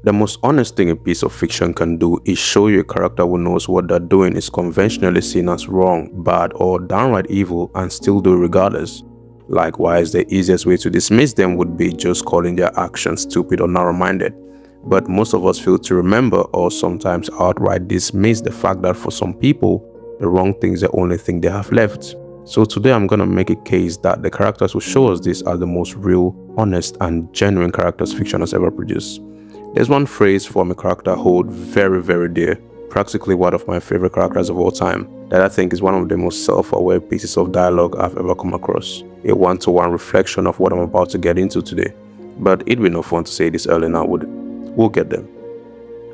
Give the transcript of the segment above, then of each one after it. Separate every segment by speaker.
Speaker 1: The most honest thing a piece of fiction can do is show you a character who knows what they're doing is conventionally seen as wrong, bad, or downright evil and still do it regardless. Likewise, the easiest way to dismiss them would be just calling their actions stupid or narrow-minded. But most of us fail to remember or sometimes outright dismiss the fact that for some people, the wrong thing is the only thing they have left. So today I'm gonna make a case that the characters who show us this are the most real, honest, and genuine characters fiction has ever produced. There's one phrase from a character I hold very, very dear, practically one of my favorite characters of all time, that I think is one of the most self-aware pieces of dialogue I've ever come across. A one-to-one reflection of what I'm about to get into today. But it'd be no fun to say this early now, would it? We'll get them.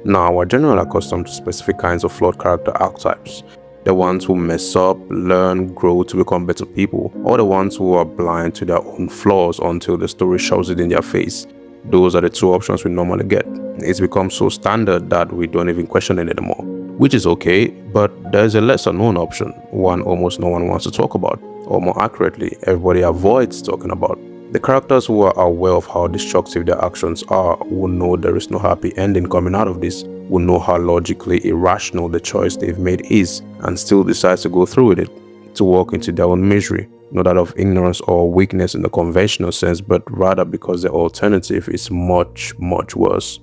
Speaker 1: Now, we're generally accustomed to specific kinds of flawed character archetypes. The ones who mess up, learn, grow to become better people, or the ones who are blind to their own flaws until the story shows it in their face. Those are the two options we normally get. It's become so standard that we don't even question it anymore, which is okay, but there's a lesser known option, one almost no one wants to talk about, or more accurately, everybody avoids talking about. The characters who are aware of how destructive their actions are, who know there is no happy ending coming out of this, who know how logically irrational the choice they've made is, and still decide to go through with it, to walk into their own misery, not out of ignorance or weakness in the conventional sense, but rather because the alternative is much, much worse.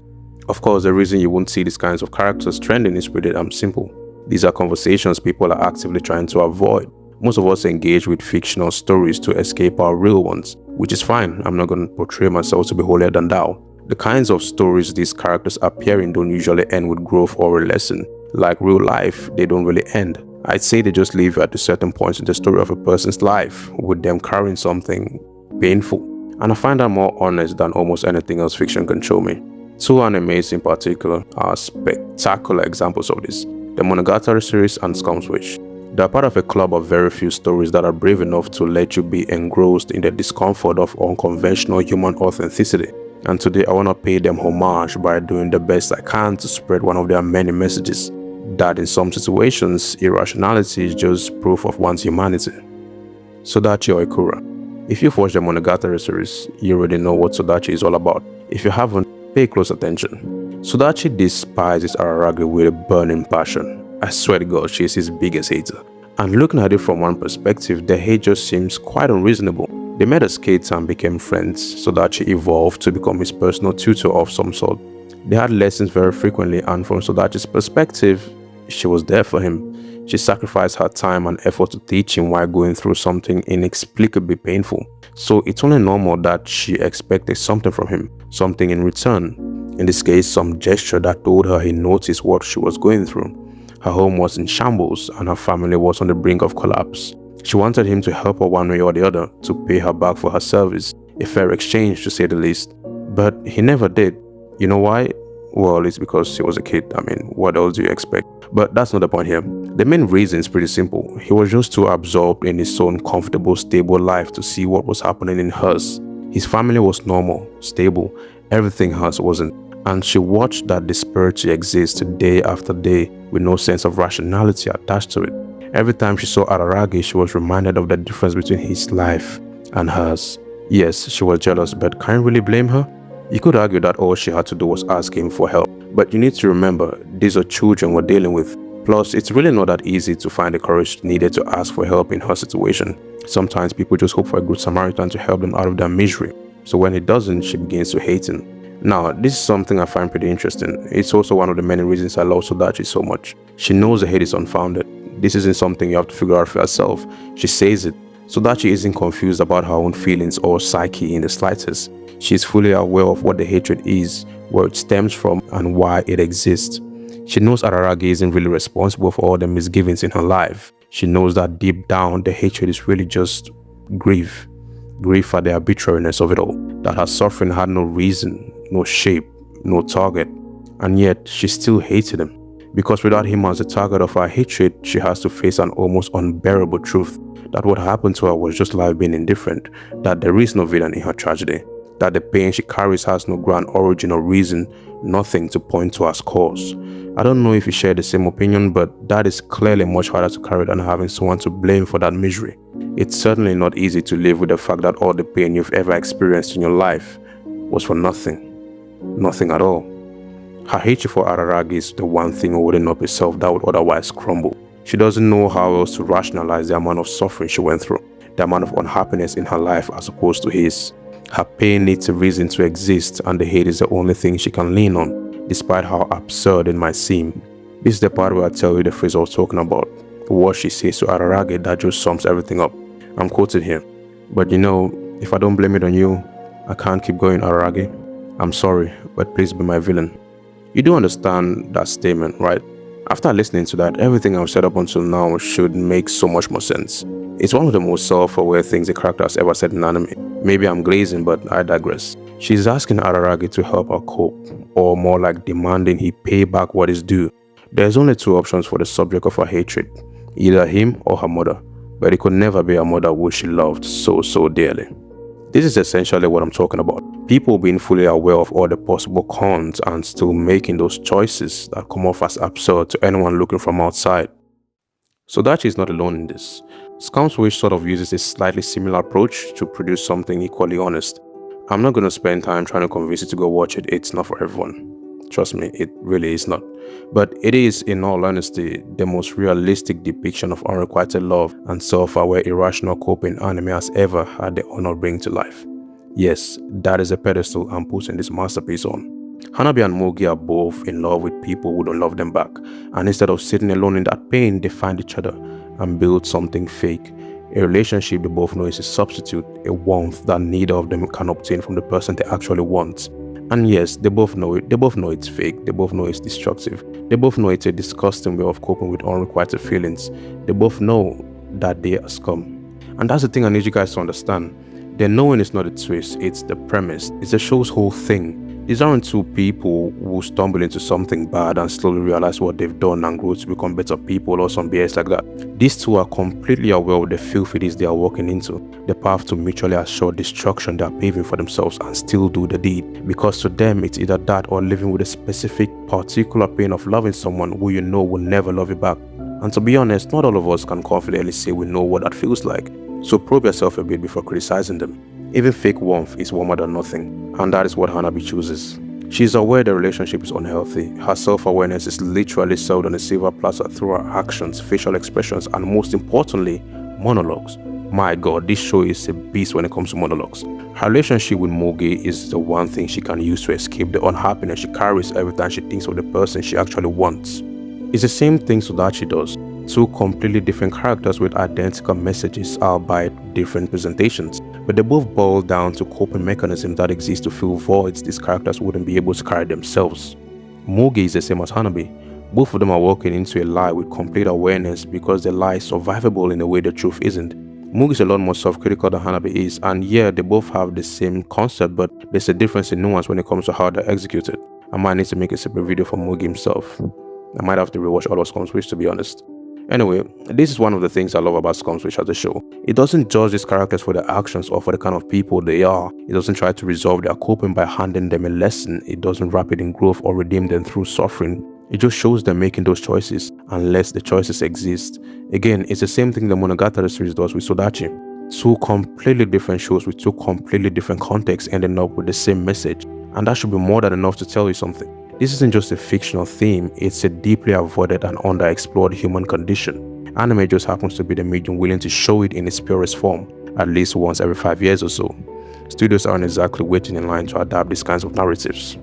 Speaker 1: Of course, the reason you won't see these kinds of characters trending is pretty damn simple. These are conversations people are actively trying to avoid. Most of us engage with fictional stories to escape our real ones, which is fine. I'm not going to portray myself to be holier than thou. The kinds of stories these characters appear in don't usually end with growth or a lesson. Like real life, they don't really end. I'd say they just leave you at a certain point in the story of a person's life, with them carrying something painful. And I find that more honest than almost anything else fiction can show me. Two animes in particular are spectacular examples of this: the Monogatari series and Scumswitch. They're part of a club of very few stories that are brave enough to let you be engrossed in the discomfort of unconventional human authenticity. And today I want to pay them homage by doing the best I can to spread one of their many messages, that in some situations, irrationality is just proof of one's humanity. Sodachi Oikura. If you've watched the Monogatari series, you already know what Sodachi is all about. If you haven't, pay close attention. Sodachi despises Araragi with a burning passion. I swear to God, she is his biggest hater. And looking at it from one perspective, the hate just seems quite unreasonable. They met as kids and became friends, Sodachi evolved to become his personal tutor of some sort. They had lessons very frequently, and from Sodachi's perspective, she was there for him. She sacrificed her time and effort to teach him while going through something inexplicably painful. So it's only normal that she expected something from him, something in return. In this case, some gesture that told her he noticed what she was going through. Her home was in shambles and her family was on the brink of collapse. She wanted him to help her one way or the other, to pay her back for her service, a fair exchange to say the least. But he never did. You know why? Well, it's because he was a kid. I mean, what else do you expect? But that's not the point here. The main reason is pretty simple. He was just too absorbed in his own comfortable, stable life to see what was happening in hers. His family was normal, stable. Everything hers wasn't. And she watched that disparity exist day after day with no sense of rationality attached to it. Every time she saw Araragi, she was reminded of the difference between his life and hers. Yes, she was jealous, but can't really blame her. You could argue that all she had to do was ask him for help. But you need to remember, these are children we're dealing with. Plus, it's really not that easy to find the courage needed to ask for help in her situation. Sometimes people just hope for a good Samaritan to help them out of their misery. So when he doesn't, she begins to hate him. Now, this is something I find pretty interesting. It's also one of the many reasons I love Sodachi so much. She knows the hate is unfounded. This isn't something you have to figure out for yourself. She says it. Sodachi isn't confused about her own feelings or psyche in the slightest. She is fully aware of what the hatred is, where it stems from, and why it exists. She knows Araragi isn't really responsible for all the misgivings in her life. She knows that deep down, the hatred is really just grief. Grief at the arbitrariness of it all. That her suffering had no reason, no shape, no target. And yet, she still hated him. Because without him as the target of her hatred, she has to face an almost unbearable truth. That what happened to her was just life being indifferent. That there is no villain in her tragedy. That the pain she carries has no grand origin or reason, nothing to point to as cause. I don't know if you share the same opinion, but that is clearly much harder to carry than having someone to blame for that misery. It's certainly not easy to live with the fact that all the pain you've ever experienced in your life was for nothing. Nothing at all. Her hatred for Araragi is the one thing holding up itself that would otherwise crumble. She doesn't know how else to rationalize the amount of suffering she went through, the amount of unhappiness in her life as opposed to his. Her pain needs a reason to exist, and the hate is the only thing she can lean on, despite how absurd it might seem. This is the part where I tell you the phrase I was talking about, what she says to Araragi that just sums everything up. I'm quoted here. "But you know, if I don't blame it on you, I can't keep going, Araragi. I'm sorry, but please be my villain." You do understand that statement, right? After listening to that, everything I've said up until now should make so much more sense. It's one of the most self-aware things a character has ever said in anime. Maybe I'm glazing, but I digress. She's asking Araragi to help her cope, or more like demanding he pay back what is due. There's only two options for the subject of her hatred, either him or her mother, but it could never be her mother who she loved so dearly. This is essentially what I'm talking about. People being fully aware of all the possible cons and still making those choices that come off as absurd to anyone looking from outside. Sodachi is not alone in this. Scum's Wish sort of uses a slightly similar approach to produce something equally honest. I'm not going to spend time trying to convince you to go watch it. It's not for everyone. Trust me, it really is not. But it is, in all honesty, the most realistic depiction of unrequited love and self-aware irrational coping anime has ever had the honor of bringing to life. Yes, that is a pedestal I'm putting this masterpiece on. Hanabi and Mugi are both in love with people who don't love them back, and instead of sitting alone in that pain, they find each other and build something fake. A relationship they both know is a substitute, a warmth that neither of them can obtain from the person they actually want. And yes, they both know it. They both know it's fake. They both know it's destructive. They both know it's a disgusting way of coping with unrequited feelings. They both know that they are scum. And that's the thing I need you guys to understand. The knowing is not a twist, it's the premise. It's the show's whole thing. These aren't two people who stumble into something bad and slowly realize what they've done and grow to become better people or some BS like that. These two are completely aware of the filth it is they are walking into, the path to mutually assured destruction they are paving for themselves, and still do the deed. Because to them, it's either that or living with a specific, particular pain of loving someone who you know will never love you back. And to be honest, not all of us can confidently say we know what that feels like. So probe yourself a bit before criticizing them. Even fake warmth is warmer than nothing, and that is what Hanabi chooses. She is aware the relationship is unhealthy. Her self-awareness is literally sold on a silver platter through her actions, facial expressions, and most importantly, monologues. My god, this show is a beast when it comes to monologues. Her relationship with Mugi is the one thing she can use to escape the unhappiness she carries every time she thinks of the person she actually wants. It's the same thing Sodachi does. Two completely different characters with identical messages, albeit different presentations. But they both boil down to coping mechanisms that exist to fill voids these characters wouldn't be able to carry themselves. Mugi is the same as Hanabi. Both of them are walking into a lie with complete awareness because the lie is survivable in a way the truth isn't. Mugi is a lot more self-critical than Hanabi is, and yeah, they both have the same concept, but there's a difference in nuance when it comes to how they're executed. I might need to make a separate video for Mugi himself. I might have to rewatch all of Scum's Wish, to be honest. Anyway, this is one of the things I love about Scum's Wish as a show. It doesn't judge these characters for their actions or for the kind of people they are. It doesn't try to resolve their coping by handing them a lesson. It doesn't wrap it in growth or redeem them through suffering. It just shows them making those choices and lets the choices exist. Again, it's the same thing the Monogatari series does with Sodachi. Two completely different shows with two completely different contexts ending up with the same message. And that should be more than enough to tell you something. This isn't just a fictional theme, it's a deeply avoided and underexplored human condition. Anime just happens to be the medium willing to show it in its purest form, at least once every 5 years or so. Studios aren't exactly waiting in line to adapt these kinds of narratives.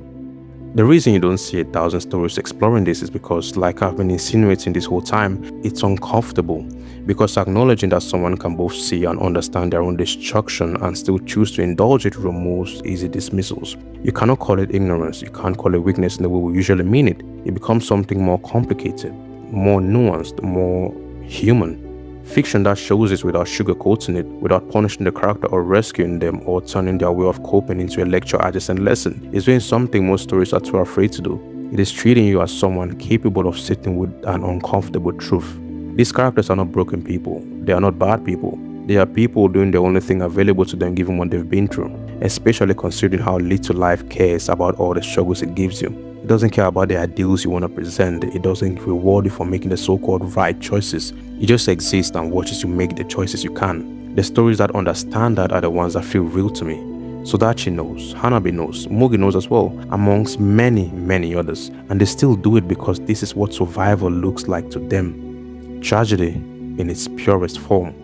Speaker 1: The reason you don't see 1,000 stories exploring this is because, like I've been insinuating this whole time, it's uncomfortable. Because acknowledging that someone can both see and understand their own destruction and still choose to indulge it removes easy dismissals. You cannot call it ignorance, you can't call it weakness in the way we usually mean it. It becomes something more complicated, more nuanced, more human. Fiction that shows this without sugarcoating it, without punishing the character or rescuing them or turning their way of coping into a lecture-adjacent lesson, is doing something most stories are too afraid to do. It is treating you as someone capable of sitting with an uncomfortable truth. These characters are not broken people. They are not bad people. They are people doing the only thing available to them given what they've been through, especially considering how little life cares about all the struggles it gives you. It doesn't care about the ideals you want to present. It doesn't reward you for making the so-called right choices. It just exists and watches you make the choices you can. The stories that understand that are the ones that feel real to me. Sodachi knows, Hanabi knows, Mugi knows as well, amongst many, many others. And they still do it because this is what survival looks like to them. Tragedy in its purest form.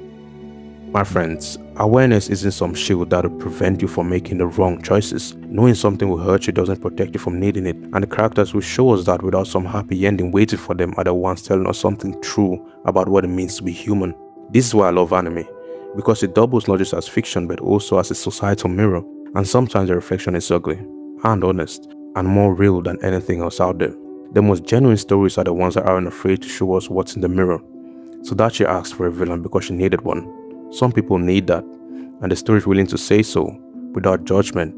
Speaker 1: My friends, awareness isn't some shield that will prevent you from making the wrong choices. Knowing something will hurt you doesn't protect you from needing it, and the characters will show us that without some happy ending waiting for them are the ones telling us something true about what it means to be human. This is why I love anime, because it doubles not just as fiction but also as a societal mirror, and sometimes the reflection is ugly, and honest, and more real than anything else out there. The most genuine stories are the ones that aren't afraid to show us what's in the mirror. Sodachi asked for a villain because she needed one. Some people need that, and the story is willing to say so, without judgment.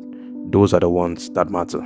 Speaker 1: Those are the ones that matter.